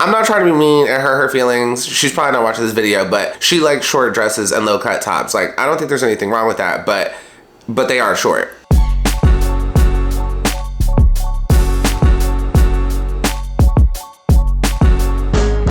I'm not trying to be mean and hurt her feelings. She's probably not watching this video, but she likes short dresses and low cut tops. Like, I don't think there's anything wrong with that, but they are short.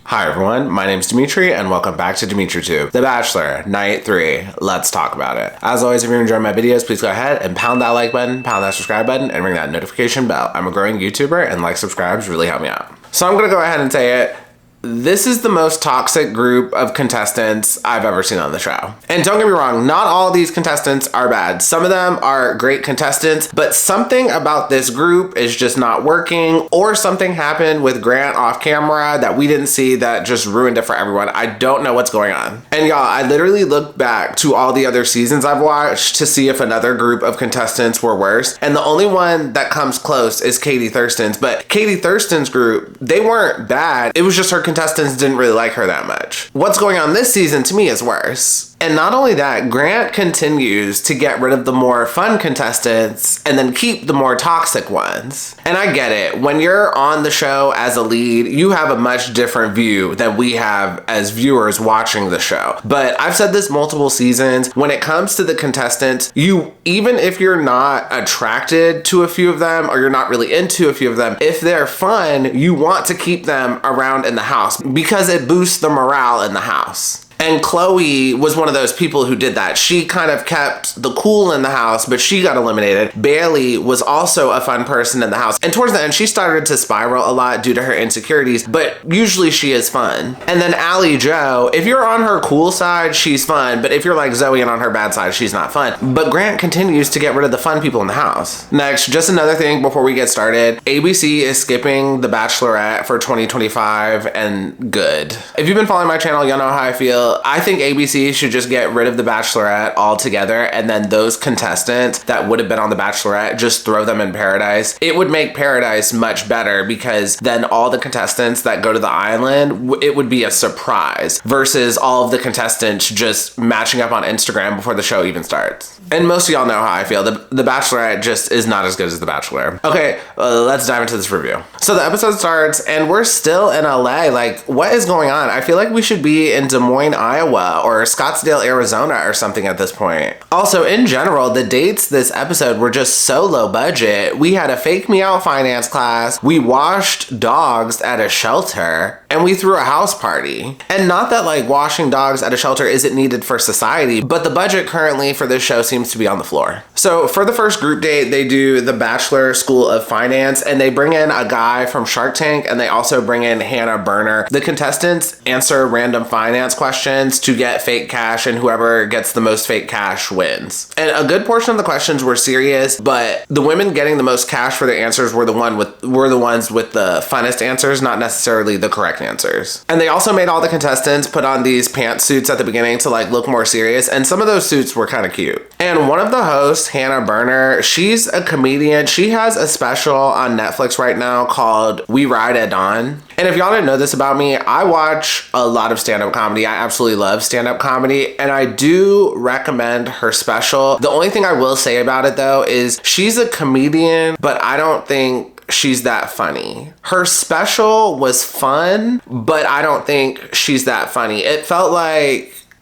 Hi everyone, my name's Dimitri and welcome back to DimitriTube. The Bachelor, Night 3. Let's talk about it. As always, if you're enjoying my videos, please go ahead and pound that like button, pound that subscribe button, and ring that notification bell. I'm a growing YouTuber and subscribes really help me out. So I'm gonna go ahead and say it. This is the most toxic group of contestants I've ever seen on the show. And don't get me wrong, not all these contestants are bad. Some of them are great contestants, but something about this group is just not working, or something happened with Grant off camera that we didn't see that just ruined it for everyone. I don't know what's going on. And y'all, I literally looked back to all the other seasons I've watched to see if another group of contestants were worse. And the only one that comes close is Katie Thurston's. But Katie Thurston's group, they weren't bad. It was just her contestants didn't really like her that much. What's going on this season to me is worse. And not only that, Grant continues to get rid of the more fun contestants and then keep the more toxic ones. And I get it. When you're on the show as a lead, you have a much different view than we have as viewers watching the show. But I've said this multiple seasons, when it comes to the contestants, even if you're not attracted to a few of them or you're not really into a few of them, if they're fun, you want to keep them around in the house because it boosts the morale in the house. And Chloe was one of those people who did that. She kind of kept the cool in the house, but she got eliminated. Bailey was also a fun person in the house. And towards the end, she started to spiral a lot due to her insecurities, but usually she is fun. And then Allie Jo, if you're on her cool side, she's fun. But if you're like Zoe and on her bad side, she's not fun. But Grant continues to get rid of the fun people in the house. Next, just another thing before we get started, ABC is skipping The Bachelorette for 2025 and good. If you've been following my channel, you'll know how I feel. I think ABC should just get rid of The Bachelorette altogether, and then those contestants that would have been on The Bachelorette, just throw them in Paradise. It would make Paradise much better because then all the contestants that go to the island, it would be a surprise versus all of the contestants just matching up on Instagram before the show even starts. And most of y'all know how I feel. The Bachelorette just is not as good as The Bachelor. Okay, let's dive into this review. So the episode starts and we're still in LA. Like, what is going on? I feel like we should be in Des Moines, Iowa or Scottsdale, Arizona or something at this point. Also, in general, the dates this episode were just so low budget. We had a fake me out finance class, we washed dogs at a shelter, and we threw a house party. And not that like washing dogs at a shelter isn't needed for society, but the budget currently for this show seems to be on the floor. So for the first group date, they do the Bachelor School of Finance and they bring in a guy from Shark Tank and they also bring in Hannah Berner. The contestants answer random finance questions to get fake cash and whoever gets the most fake cash wins. And a good portion of the questions were serious, but the women getting the most cash for their answers were the ones with the funnest answers, not necessarily the correct answers. And they also made all the contestants put on these pantsuits at the beginning to like look more serious, and some of those suits were kind of cute. And one of the hosts, Hannah Berner, she's a comedian. She has a special on Netflix right now called We Ride at Dawn. And if y'all didn't know this about me, I watch a lot of stand-up comedy. I absolutely love stand-up comedy, and I do recommend her special. The only thing I will say about it though is she's a comedian, but I don't think she's that funny. Her special was fun, but I don't think she's that funny.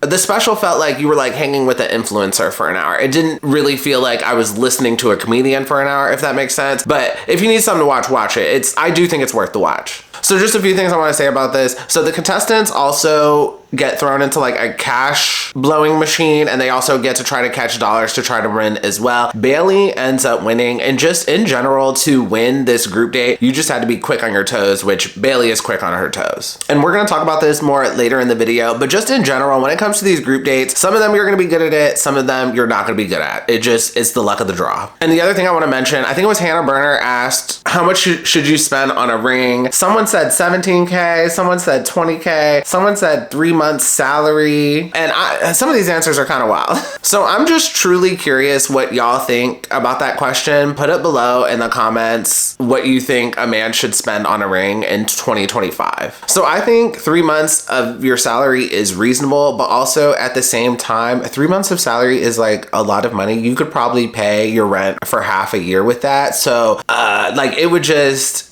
The special felt like you were like hanging with an influencer for an hour. It didn't really feel like I was listening to a comedian for an hour, if that makes sense. But if you need something to watch it. I do think it's worth the watch. So just a few things I want to say about this. So the contestants also get thrown into like a cash blowing machine, and they also get to try to catch dollars to try to win as well. Bailey ends up winning, and just in general, to win this group date, you just had to be quick on your toes, which Bailey is quick on her toes. And we're going to talk about this more later in the video, but just in general, when it comes to these group dates, some of them you're going to be good at it, some of them you're not going to be good at. It's the luck of the draw. And the other thing I want to mention, I think it was Hannah Berner asked, how much should you spend on a ring? Someone said $17K, someone said $20K, someone said 3 months salary, and some of these answers are kind of wild. So I'm just truly curious what y'all think about that question. Put it below in the comments what you think a man should spend on a ring in 2025. So I think 3 months of your salary is reasonable, but also at the same time, 3 months of salary is like a lot of money. You could probably pay your rent for half a year with that. So like it would just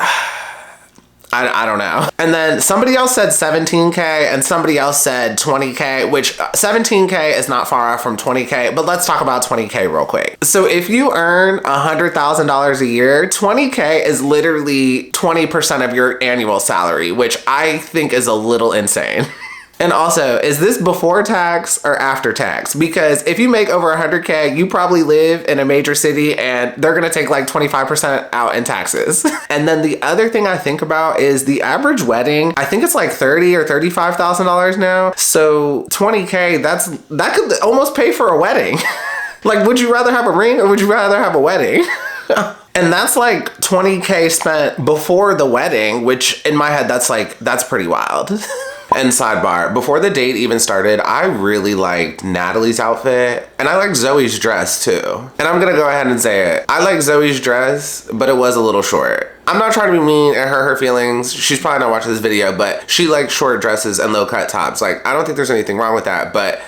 I don't know. And then somebody else said 17K and somebody else said 20K, which 17K is not far off from 20K, but let's talk about 20K real quick. So if you earn $100,000 a year, 20K is literally 20% of your annual salary, which I think is a little insane. And also, is this before tax or after tax? Because if you make over 100K, you probably live in a major city and they're gonna take like 25% out in taxes. And then the other thing I think about is the average wedding, I think it's like $30,000 or $35,000 now. So 20K, that could almost pay for a wedding. Like, would you rather have a ring or would you rather have a wedding? And that's like 20K spent before the wedding, which in my head, that's pretty wild. And sidebar, before the date even started, I really liked Natalie's outfit and I liked Zoe's dress too. And I'm gonna go ahead and say it. I like Zoe's dress, but it was a little short. I'm not trying to be mean and hurt her feelings. She's probably not watching this video, but she likes short dresses and low cut tops. Like, I don't think there's anything wrong with that, but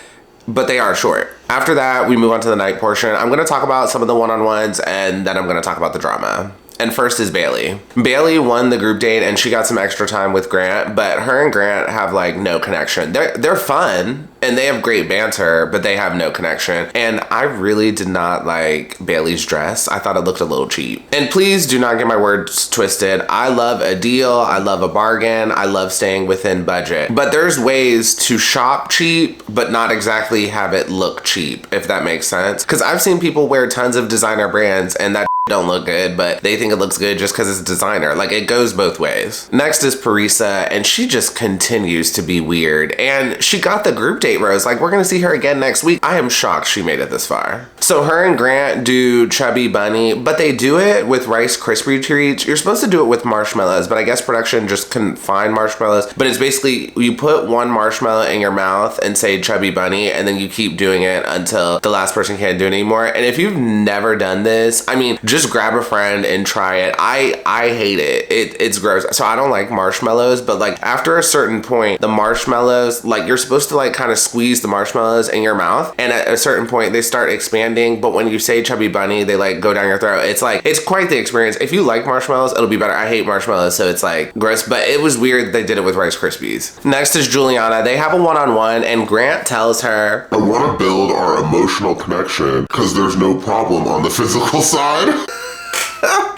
they are short. After that, we move on to the night portion. I'm gonna talk about some of the one-on-ones and then I'm gonna talk about the drama. And first is Bailey. Bailey won the group date and she got some extra time with Grant, but her and Grant have like no connection. They're fun and they have great banter, but they have no connection. And I really did not like Bailey's dress. I thought it looked a little cheap. And please do not get my words twisted. I love a deal. I love a bargain. I love staying within budget. But there's ways to shop cheap, but not exactly have it look cheap, if that makes sense. Because I've seen people wear tons of designer brands and that don't look good, but they think it looks good just because it's designer. Like, it goes both ways. Next is Parisa, and she just continues to be weird. And she got the group date rose. Like, we're gonna see her again next week. I am shocked she made it this far. So her and Grant do Chubby Bunny, but they do it with Rice Krispie treats. You're supposed to do it with marshmallows, but I guess production just couldn't find marshmallows. But it's basically, you put one marshmallow in your mouth and say Chubby Bunny, and then you keep doing it until the last person can't do it anymore. And if you've never done this, I mean, just grab a friend and try it. I hate it. It's gross. So I don't like marshmallows, but like after a certain point, the marshmallows, like you're supposed to like kind of squeeze the marshmallows in your mouth. And at a certain point they start expanding. But when you say Chubby Bunny, they like go down your throat. It's like, it's quite the experience. If you like marshmallows, it'll be better. I hate marshmallows, so it's like gross, but it was weird they did it with Rice Krispies. Next is Juliana. They have a one-on-one and Grant tells her, I want to build our emotional connection because there's no problem on the physical side.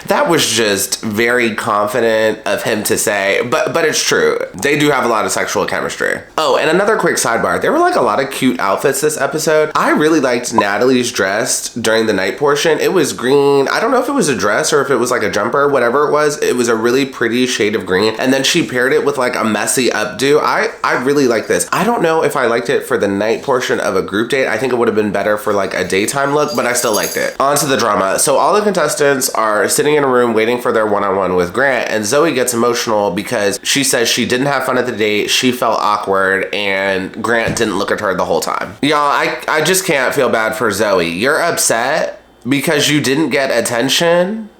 That was just very confident of him to say, but it's true. They do have a lot of sexual chemistry. Oh, and another quick sidebar. There were like a lot of cute outfits this episode. I really liked Natalie's dress during the night portion. It was green. I don't know if it was a dress or if it was like a jumper, whatever it was. It was a really pretty shade of green. And then she paired it with like a messy updo. I really like this. I don't know if I liked it for the night portion of a group date. I think it would have been better for like a daytime look, but I still liked it. On to the drama. So all the contestants are sitting in a room waiting for their one-on-one with Grant, and Zoe gets emotional because she says she didn't have fun at the date, she felt awkward, and Grant didn't look at her the whole time. Y'all, I just can't feel bad for Zoe. You're upset because you didn't get attention?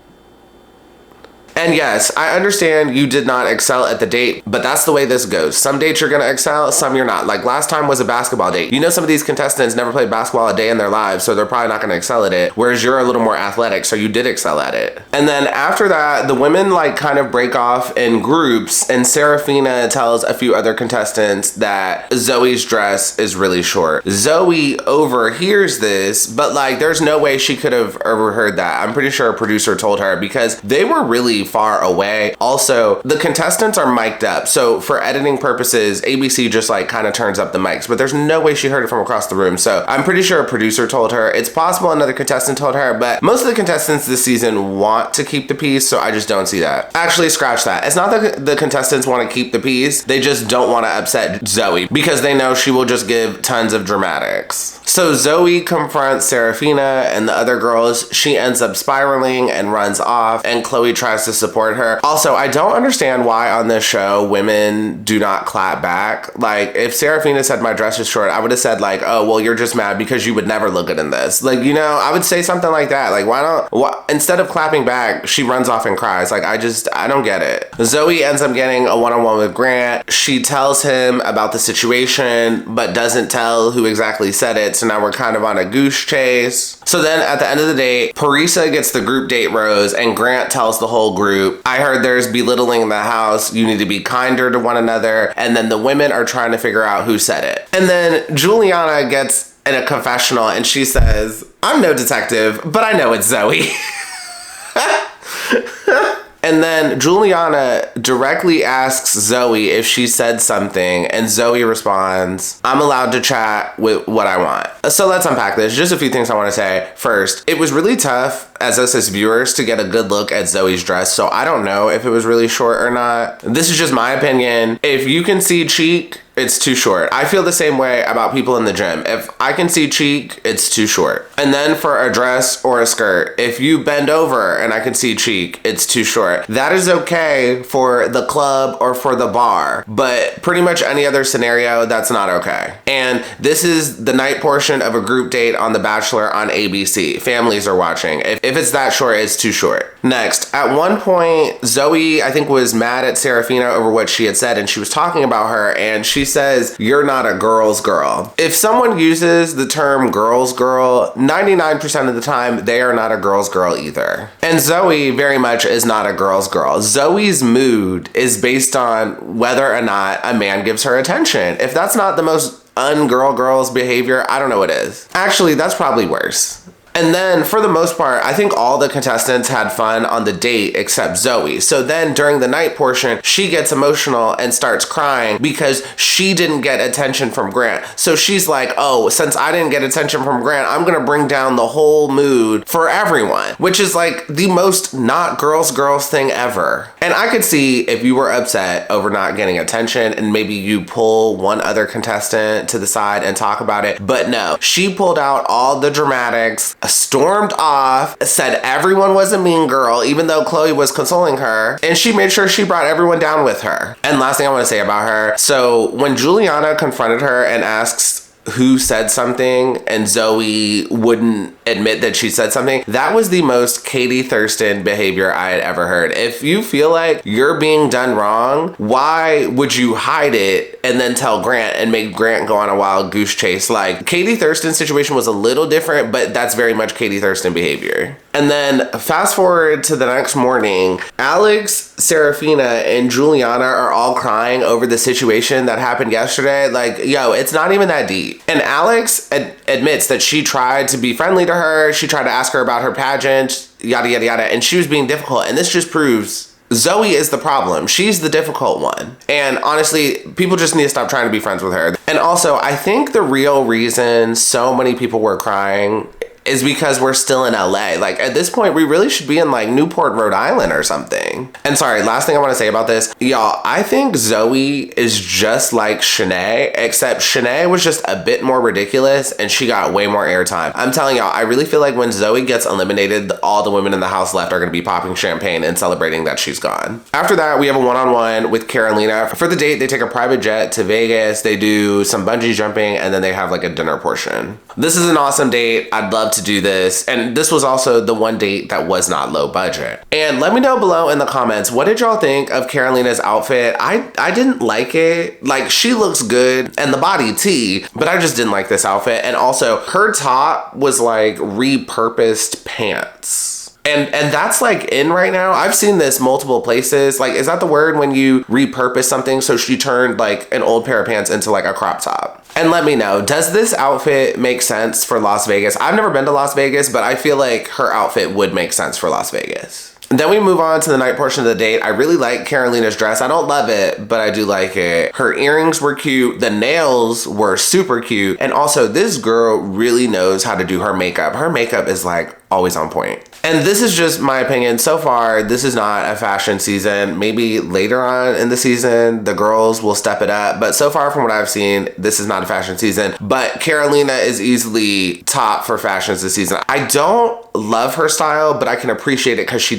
And yes, I understand you did not excel at the date, but that's the way this goes. Some dates you're gonna excel, some you're not. Like last time was a basketball date. You know, some of these contestants never played basketball a day in their lives, so they're probably not gonna excel at it, whereas you're a little more athletic, so you did excel at it. And then after that, the women like kind of break off in groups, and Serafina tells a few other contestants that Zoe's dress is really short. Zoe overhears this, but like there's no way she could have overheard that. I'm pretty sure a producer told her because they were really far away. Also, the contestants are mic'd up, so for editing purposes, ABC just like kind of turns up the mics, but there's no way she heard it from across the room. So I'm pretty sure a producer told her. It's possible another contestant told her, but most of the contestants this season want to keep the peace, so I just don't see that. Actually, scratch that. It's not that the contestants want to keep the peace, they just don't want to upset Zoe because they know she will just give tons of dramatics. So Zoe confronts Serafina and the other girls. She ends up spiraling and runs off, and Chloe tries to support her. Also, I don't understand why on this show women do not clap back. Like, if Serafina said my dress is short, I would have said like, oh, well, you're just mad because you would never look good in this. Like, you know, I would say something like that. Like, instead of clapping back, she runs off and cries. Like, I don't get it. Zoe ends up getting a one-on-one with Grant. She tells him about the situation, but doesn't tell who exactly said it. So now we're kind of on a goose chase. So then at the end of the day, Parisa gets the group date rose and Grant tells the whole group group. I heard there's belittling in the house. You need to be kinder to one another. And then the women are trying to figure out who said it. And then Juliana gets in a confessional and she says, I'm no detective, but I know it's Zoe. And then Juliana directly asks Zoe if she said something, and Zoe responds, I'm allowed to chat with what I want. So let's unpack this. Just a few things I want to say. First, it was really tough as us as viewers to get a good look at Zoe's dress, so I don't know if it was really short or not. This is just my opinion. If you can see cheek, it's too short. I feel the same way about people in the gym. If I can see cheek, it's too short. And then for a dress or a skirt, if you bend over and I can see cheek, it's too short. That is okay for the club or for the bar, but pretty much any other scenario, that's not okay. And this is the night portion of a group date on The Bachelor on ABC. Families are watching. If it's that short, it's too short. Next, at one point, Zoe, I think, was mad at Serafina over what she had said, and she was talking about her, and she says, you're not a girl's girl. If someone uses the term girl's girl, 99% of the time, they are not a girl's girl either. And Zoe very much is not a girl's girl. Zoe's mood is based on whether or not a man gives her attention. If that's not the most girls behavior, I don't know what is. Actually, that's probably worse. And then for the most part, I think all the contestants had fun on the date except Zoe. So then during the night portion, she gets emotional and starts crying because she didn't get attention from Grant. So she's like, oh, since I didn't get attention from Grant, I'm gonna bring down the whole mood for everyone, which is like the most not girls thing ever. And I could see if you were upset over not getting attention and maybe you pull one other contestant to the side and talk about it. But no, she pulled out all the dramatics, stormed off, said everyone was a mean girl, even though Chloe was consoling her, and she made sure she brought everyone down with her. And last thing I want to say about her, so when Juliana confronted her and asks who said something and Zoe wouldn't admit that she said something, that was the most Katie Thurston behavior I had ever heard. If you feel like you're being done wrong, why would you hide it and then tell Grant and make Grant go on a wild goose chase? Like, Katie Thurston's situation was a little different, but that's very much Katie Thurston behavior. And then fast forward to the next morning, Alex, Serafina, and Juliana are all crying over the situation that happened yesterday. Like, yo, it's not even that deep. And Alex admits that she tried to be friendly to her. She tried to ask her about her pageant, yada, yada, yada. And she was being difficult. And this just proves Zoe is the problem. She's the difficult one. And honestly, people just need to stop trying to be friends with her. And also, I think the real reason so many people were crying is because we're still in LA. Like, at this point, we really should be in like Newport, Rhode Island or something. And sorry, last thing I want to say about this, y'all, I think Zoe is just like Shanae, except Shanae was just a bit more ridiculous and she got way more airtime. I'm telling y'all, I really feel like when Zoe gets eliminated, all the women in the house left are going to be popping champagne and celebrating that she's gone. After that, we have a one-on-one with Carolina. For the date, they take a private jet to Vegas. They do some bungee jumping and then they have like a dinner portion. This is an awesome date. I'd love to do this. And this was also the one date that was not low budget. And let me know below in the comments, what did y'all think of Carolina's outfit? I didn't like it. Like, she looks good and the body tea, but I just didn't like this outfit. And also her top was like repurposed pants. And that's like in right now. I've seen this multiple places. Like, is that the word when you repurpose something? So she turned like an old pair of pants into like a crop top. And let me know, does this outfit make sense for Las Vegas? I've never been to Las Vegas, but I feel like her outfit would make sense for Las Vegas. Then we move on to the night portion of the date. I really like Carolina's dress. I don't love it, but I do like it. Her earrings were cute. The nails were super cute. And also, this girl really knows how to do her makeup. Her makeup is like always on point. And this is just my opinion. So far, this is not a fashion season. Maybe later on in the season, the girls will step it up. But so far from what I've seen, this is not a fashion season. But Carolina is easily top for fashions this season. I don't love her style, but I can appreciate it because she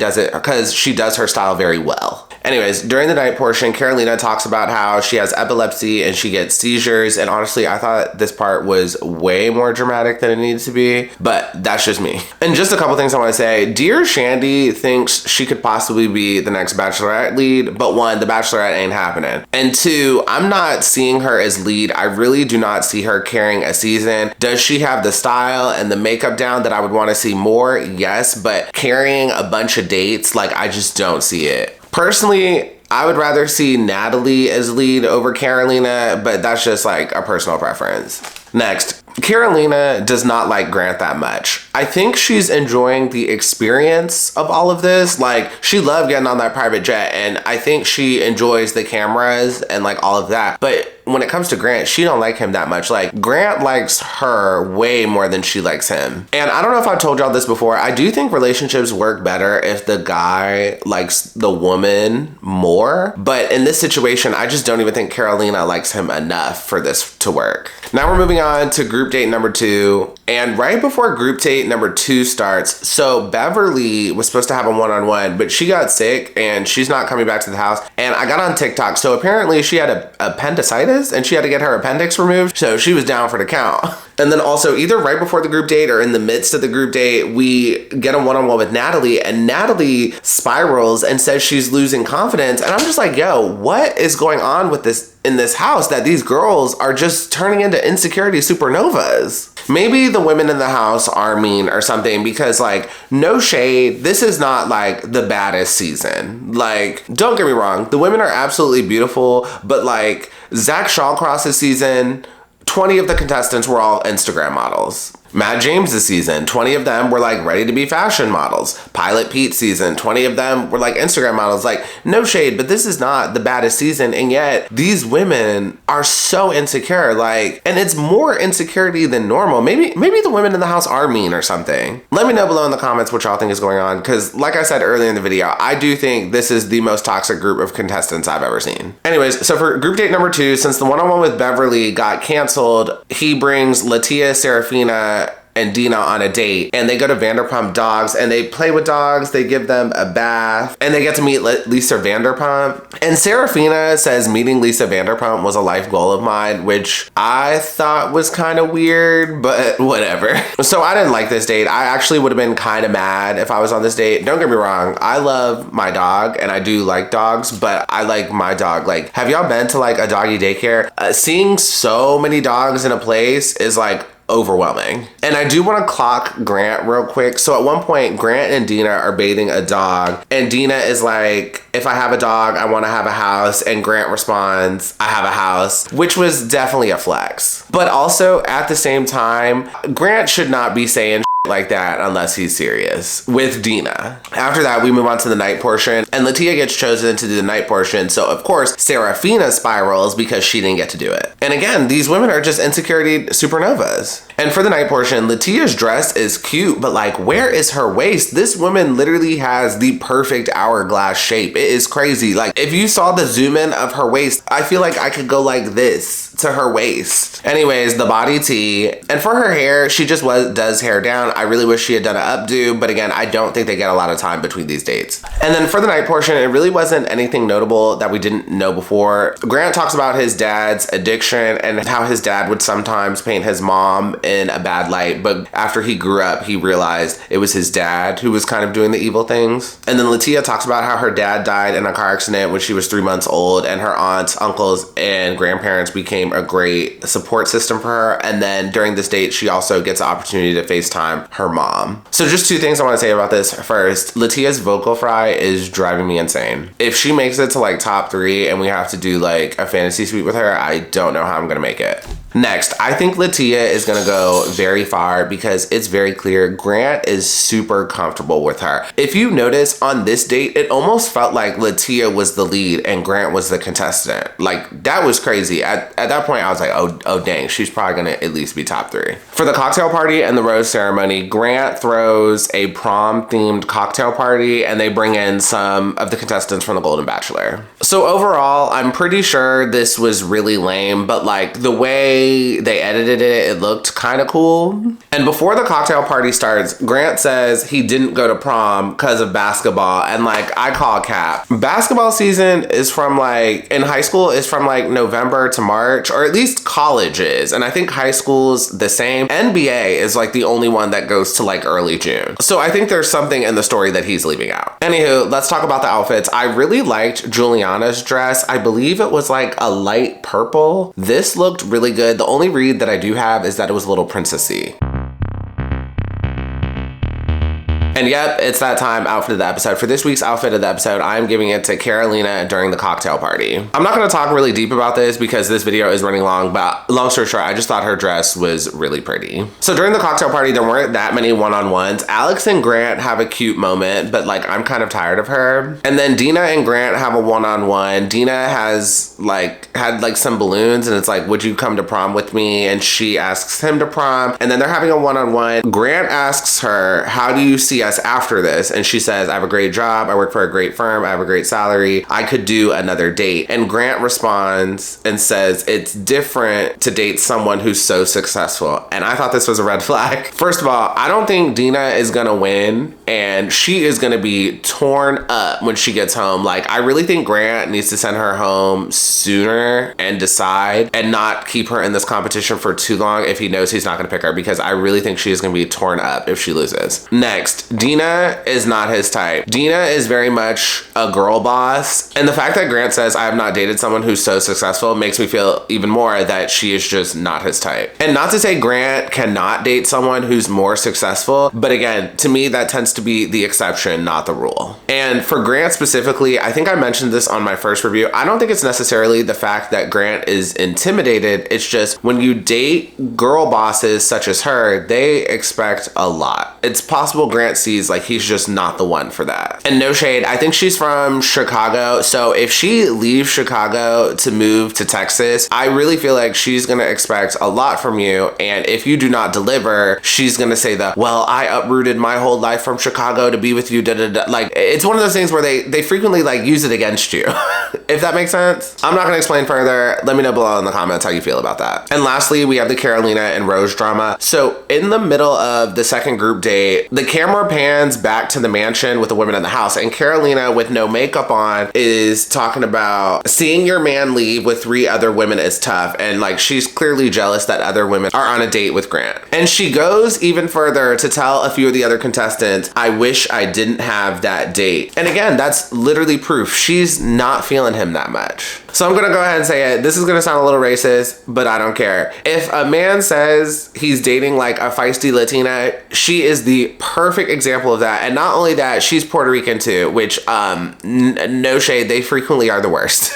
does her style very well. Anyways, during the night portion, Carolina talks about how she has epilepsy and she gets seizures. And honestly, I thought this part was way more dramatic than it needs to be, but that's just me. And just a couple things I want to say. Dear Shandy thinks she could possibly be the next Bachelorette lead, but one, the Bachelorette ain't happening. And two, I'm not seeing her as lead. I really do not see her carrying a season. Does she have the style and the makeup down that I would want to see more? Yes, but carrying a bunch of dates, like, I just don't see it. Personally, I would rather see Natalie as lead over Carolina, but that's just like a personal preference. Next, Carolina does not like Grant that much. I think she's enjoying the experience of all of this. Like, she loved getting on that private jet, and I think she enjoys the cameras and like all of that. But when it comes to Grant, she don't like him that much. Like, Grant likes her way more than she likes him. And I don't know if I've told y'all this before. I do think relationships work better if the guy likes the woman more. But in this situation, I just don't even think Carolina likes him enough for this to work. Now we're moving on to group date number 2. And right before group date number 2 starts, so Beverly was supposed to have a one-on-one, but she got sick and she's not coming back to the house. And I got on TikTok. So apparently she had appendicitis and she had to get her appendix removed. So she was down for the count. And then also either right before the group date or in the midst of the group date, we get a one-on-one with Natalie, and Natalie spirals and says she's losing confidence. And I'm just like, yo, what is going on with this in this house that these girls are just turning into insecurity supernovas? Maybe the women in the house are mean or something, because like, no shade, this is not like the baddest season. Like, don't get me wrong, the women are absolutely beautiful, but like Zach Shawcross's season, 20 of the contestants were all Instagram models. Matt James's season, 20 of them were like ready to be fashion models. Pilot Pete's season, 20 of them were like Instagram models. Like, no shade, but this is not the baddest season. And yet these women are so insecure. Like, and it's more insecurity than normal. Maybe the women in the house are mean or something. Let me know below in the comments what y'all think is going on. Cause like I said earlier in the video, I do think this is the most toxic group of contestants I've ever seen. Anyways, so for group date number 2, since the one-on-one with Beverly got canceled, he brings Litia, Serafina, and Dina on a date, and they go to Vanderpump Dogs and they play with dogs. They give them a bath and they get to meet Lisa Vanderpump. And Serafina says meeting Lisa Vanderpump was a life goal of mine, which I thought was kind of weird, but whatever. So I didn't like this date. I actually would have been kind of mad if I was on this date. Don't get me wrong, I love my dog and I do like dogs, but I like my dog. Like, have y'all been to like a doggy daycare? Seeing so many dogs in a place is like overwhelming. And I do want to clock Grant real quick. So at one point, Grant and Dina are bathing a dog, and Dina is like, if I have a dog, I want to have a house. And Grant responds, I have a house, which was definitely a flex. But also at the same time, Grant should not be saying like that unless he's serious with Dina. After that, we move on to the night portion, and Litia gets chosen to do the night portion. So of course, Serafina spirals because she didn't get to do it. And again, these women are just insecurity supernovas. And for the night portion, Litia's dress is cute, but like, where is her waist? This woman literally has the perfect hourglass shape. It is crazy. Like, if you saw the zoom in of her waist, I feel like I could go like this to her waist. Anyways, the body tea. And for her hair, she just does hair down. I really wish she had done an updo, but again, I don't think they get a lot of time between these dates. And then for the night portion, it really wasn't anything notable that we didn't know before. Grant talks about his dad's addiction and how his dad would sometimes paint his mom in a bad light, but after he grew up, he realized it was his dad who was kind of doing the evil things. And then Litia talks about how her dad died in a car accident when she was 3 months old, and her aunts, uncles, and grandparents became a great support system for her. And then during this date, she also gets the opportunity to FaceTime her mom. So just 2 things I want to say about this. First, Litia's vocal fry is driving me insane. If she makes it to like top 3 and we have to do like a fantasy suite with her, I don't know how I'm gonna make it. Next, I think Litia is gonna go very far because it's very clear Grant is super comfortable with her. If you notice on this date, it almost felt like Litia was the lead and Grant was the contestant. Like, that was crazy. At that point, I was like, oh dang, she's probably gonna at least be top 3. For the cocktail party and the rose ceremony, Grant throws a prom-themed cocktail party and they bring in some of the contestants from the Golden Bachelor. So overall, I'm pretty sure this was really lame, but like the way way they edited it, it looked kind of cool. And before the cocktail party starts, Grant says he didn't go to prom because of basketball. And like, I call cap. Basketball season is from like, in high school is from like November to March, or at least college is. And I think high school's the same. NBA is like the only one that goes to like early June. So I think there's something in the story that he's leaving out. Anywho, let's talk about the outfits. I really liked Juliana's dress. I believe it was like a light purple. This looked really good. The only read that I do have is that it was a little princessy. And yep, it's that time, outfit of the episode. For this week's outfit of the episode, I'm giving it to Carolina during the cocktail party. I'm not gonna talk really deep about this because this video is running long, but long story short, I just thought her dress was really pretty. So during the cocktail party, there weren't that many one-on-ones. Alex and Grant have a cute moment, but like, I'm kind of tired of her. And then Dina and Grant have a one-on-one. Dina has had some balloons and it's like, would you come to prom with me? And she asks him to prom. And then they're having a one-on-one. Grant asks her, how do you see us after this? And she says, I have a great job, I work for a great firm, I have a great salary, I could do another date. And Grant responds and says, it's different to date someone who's so successful. And I thought this was a red flag. First of all, I don't think Dina is gonna win, and she is gonna be torn up when she gets home. Like, I really think Grant needs to send her home sooner and decide, and not keep her in this competition for too long if he knows he's not gonna pick her, because I really think she is gonna be torn up if she loses. Next, Dina is not his type. Dina is very much a girl boss. And the fact that Grant says, I have not dated someone who's so successful, makes me feel even more that she is just not his type. And not to say Grant cannot date someone who's more successful, but again, to me, that tends to be the exception, not the rule. And for Grant specifically, I think I mentioned this on my first review, I don't think it's necessarily the fact that Grant is intimidated. It's just when you date girl bosses such as her, they expect a lot. It's possible Grant sees like he's just not the one for that. And no shade, I think she's from Chicago. So if she leaves Chicago to move to Texas, I really feel like she's gonna expect a lot from you. And if you do not deliver, she's gonna say well, I uprooted my whole life from Chicago to be with you, da da da. Like, it's one of those things where they frequently like use it against you. If that makes sense. I'm not gonna explain further. Let me know below in the comments how you feel about that. And lastly, we have the Carolina and Rose drama. So in the middle of the second group date, the camera pans back to the mansion with the women in the house, and Carolina, with no makeup on, is talking about seeing your man leave with 3 other women is tough, and like, she's clearly jealous that other women are on a date with Grant. And she goes even further to tell a few of the other contestants, I wish I didn't have that date. And again, that's literally proof she's not feeling him that much. So I'm gonna go ahead and say it. This is gonna sound a little racist, but I don't care. If a man says he's dating like a feisty Latina, she is the perfect example of that. And not only that, she's Puerto Rican too, which no shade, they frequently are the worst.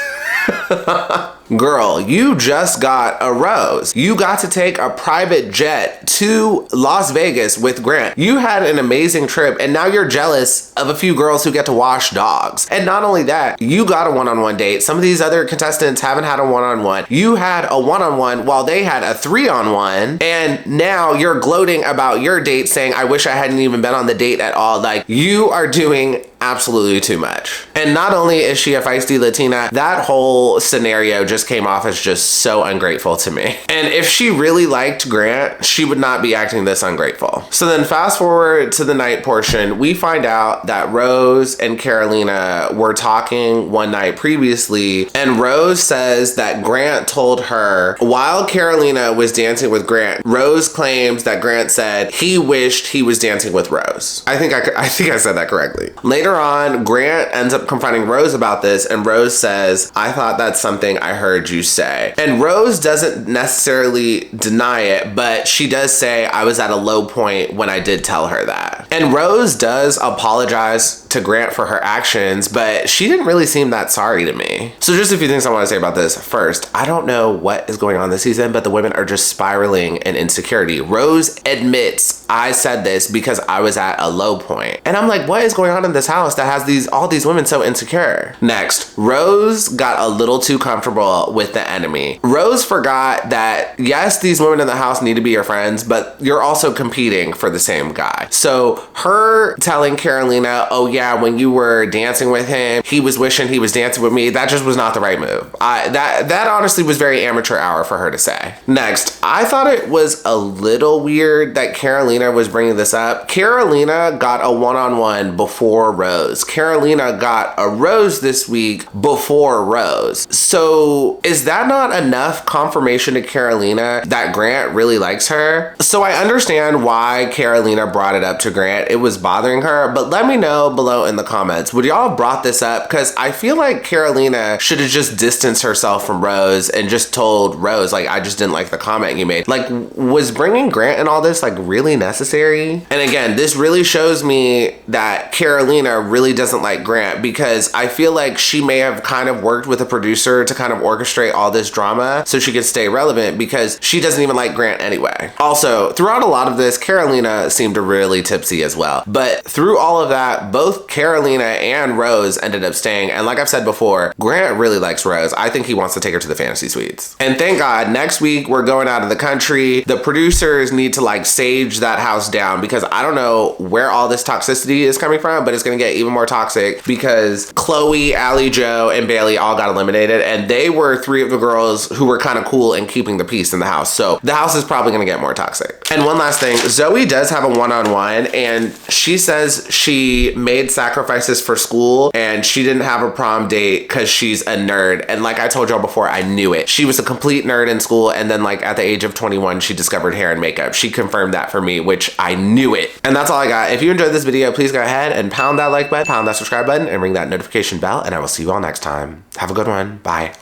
Girl, you just got a rose. You got to take a private jet to Las Vegas with Grant. You had an amazing trip, and now you're jealous of a few girls who get to wash dogs. And not only that, you got a one-on-one date. Some of these other contestants haven't had a one-on-one. You had a one-on-one while they had a 3-on-1, and now you're gloating about your date, saying, I wish I hadn't even been on the date at all. Like, you are doing absolutely too much. And not only is she a feisty Latina, that whole scenario just came off as just so ungrateful to me. And if she really liked Grant, she would not be acting this ungrateful. So then fast forward to the night portion, we find out that Rose and Carolina were talking one night previously, and Rose says that Grant told her while Carolina was dancing with Grant, Rose claims that Grant said he wished he was dancing with Rose. I think I said that correctly. Later on, Grant ends up confronting Rose about this, and Rose says, I thought that's something I heard you say. And Rose doesn't necessarily deny it, but she does say, I was at a low point when I did tell her that. And Rose does apologize to Grant for her actions, but she didn't really seem that sorry to me. So just a few things I want to say about this. First, I don't know what is going on this season, but the women are just spiraling in insecurity. Rose admits, I said this because I was at a low point. And I'm like, what is going on in this house that has all these women so insecure? Next, Rose got a little too comfortable with the enemy. Rose forgot that yes, these women in the house need to be your friends, but you're also competing for the same guy. So her telling Carolina, oh yeah, yeah, when you were dancing with him, he was wishing he was dancing with me. That just was not the right move. That honestly was very amateur hour for her to say. Next, I thought it was a little weird that Carolina was bringing this up. Carolina got a one-on-one before Rose. Carolina got a rose this week before Rose. So is that not enough confirmation to Carolina that Grant really likes her? So I understand why Carolina brought it up to Grant. It was bothering her, but let me know below in the comments. Would y'all have brought this up? Because I feel like Carolina should have just distanced herself from Rose and just told Rose, like, I just didn't like the comment you made. Like, was bringing Grant and all this like really necessary? And again, this really shows me that Carolina really doesn't like Grant, because I feel like she may have kind of worked with a producer to kind of orchestrate all this drama so she could stay relevant, because she doesn't even like Grant anyway. Also, throughout a lot of this, Carolina seemed really tipsy as well. But through all of that, both Carolina and Rose ended up staying. And like I've said before, Grant really likes Rose. I think he wants to take her to the fantasy suites. And thank God, next week we're going out of the country. The producers need to like sage that house down, because I don't know where all this toxicity is coming from, but it's gonna get even more toxic because Chloe, Allie, Joe, and Bailey all got eliminated, and they were three of the girls who were kind of cool and keeping the peace in the house. So the house is probably gonna get more toxic. And one last thing, Zoe does have a one-on-one, and she says she made sacrifices for school and she didn't have a prom date because she's a nerd. And like I told y'all before, I knew it. She was a complete nerd in school, and then like at the age of 21, she discovered hair and makeup. She confirmed that for me, which I knew it. And that's all I got. If you enjoyed this video, please go ahead and pound that like button, pound that subscribe button, and ring that notification bell, and I will see you all next time. Have a good one. Bye.